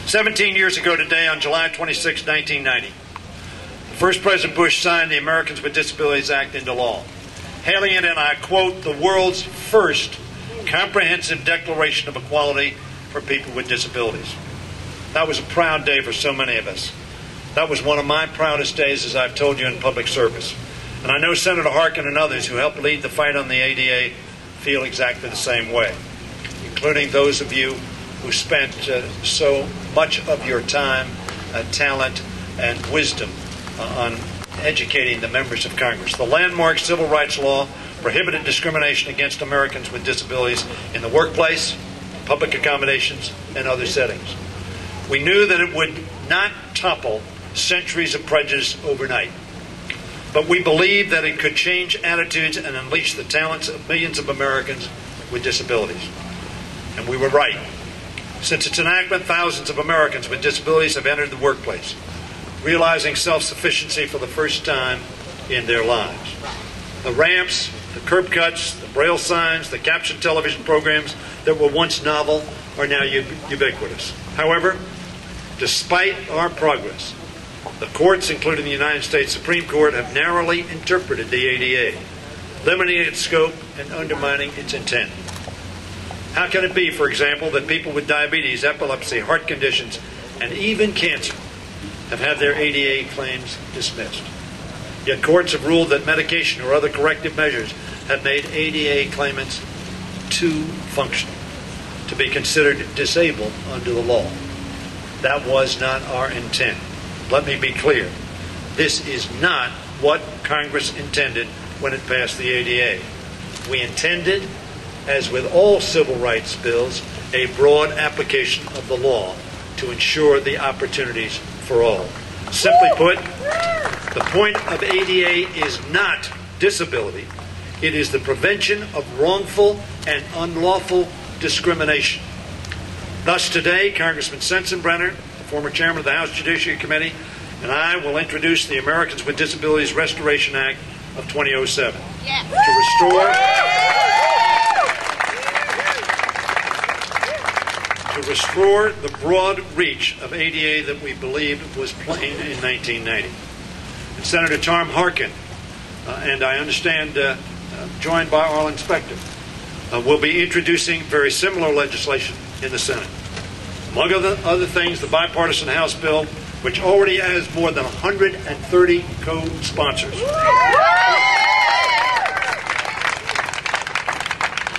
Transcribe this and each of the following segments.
17 years ago today, on July 26, 1990, the first President Bush signed the Americans with Disabilities Act into law, hailing it, and I quote, the world's first comprehensive declaration of equality for people with disabilities. That was a proud day for so many of us. That was one of my proudest days, as I've told you, in public service. And I know Senator Harkin and others who helped lead the fight on the ADA feel exactly the same way, including those of you who spent so much of your time, talent, and wisdom on educating the members of Congress. The landmark civil rights law prohibited discrimination against Americans with disabilities in the workplace, public accommodations, and other settings. We knew that it would not topple centuries of prejudice overnight, but we believed that it could change attitudes and unleash the talents of millions of Americans with disabilities. And we were right. Since its enactment, thousands of Americans with disabilities have entered the workplace, realizing self-sufficiency for the first time in their lives. The ramps, the curb cuts, the braille signs, the captioned television programs that were once novel are now ubiquitous. However, despite our progress, the courts, including the United States Supreme Court, have narrowly interpreted the ADA, limiting its scope and undermining its intent. How can it be, for example, that people with diabetes, epilepsy, heart conditions, and even cancer have had their ADA claims dismissed? Yet courts have ruled that medication or other corrective measures have made ADA claimants too functional to be considered disabled under the law. That was not our intent. Let me be clear. This is not what Congress intended when it passed the ADA. We intended, as with all civil rights bills, a broad application of the law to ensure the opportunities for all. Simply put, the point of ADA is not disability. It is the prevention of wrongful and unlawful discrimination. Thus today, Congressman Sensenbrenner, the former chairman of the House Judiciary Committee, and I will introduce the Americans with Disabilities Restoration Act of 2007 to restore the broad reach of ADA that we believed was plain in 1990. And Senator Tom Harkin, and I understand joined by Arlen Specter, will be introducing very similar legislation in the Senate. Among other things, the bipartisan House bill, which already has more than 130 co-sponsors.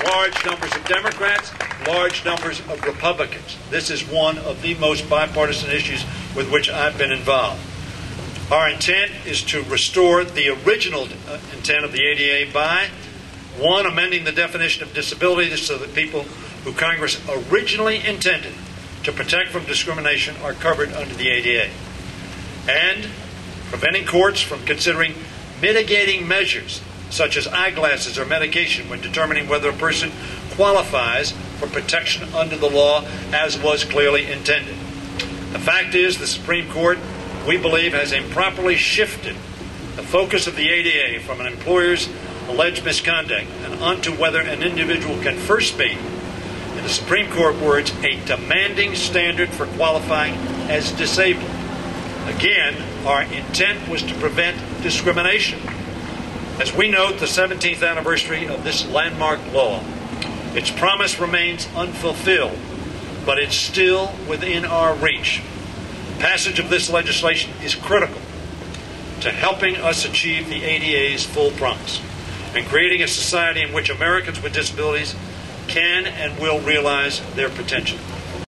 Large numbers of Democrats, large numbers of Republicans. This is one of the most bipartisan issues with which I've been involved. Our intent is to restore the original intent of the ADA by, one, amending the definition of disability so that people who Congress originally intended to protect from discrimination are covered under the ADA, and preventing courts from considering mitigating measures such as eyeglasses or medication when determining whether a person qualifies for protection under the law as was clearly intended. The fact is, the Supreme Court, we believe, has improperly shifted the focus of the ADA from an employer's alleged misconduct and onto whether an individual can first be, in the Supreme Court words, a demanding standard for qualifying as disabled. Again, our intent was to prevent discrimination. As we note the 17th anniversary of this landmark law, its promise remains unfulfilled, but it's still within our reach. Passage of this legislation is critical to helping us achieve the ADA's full promise and creating a society in which Americans with disabilities can and will realize their potential.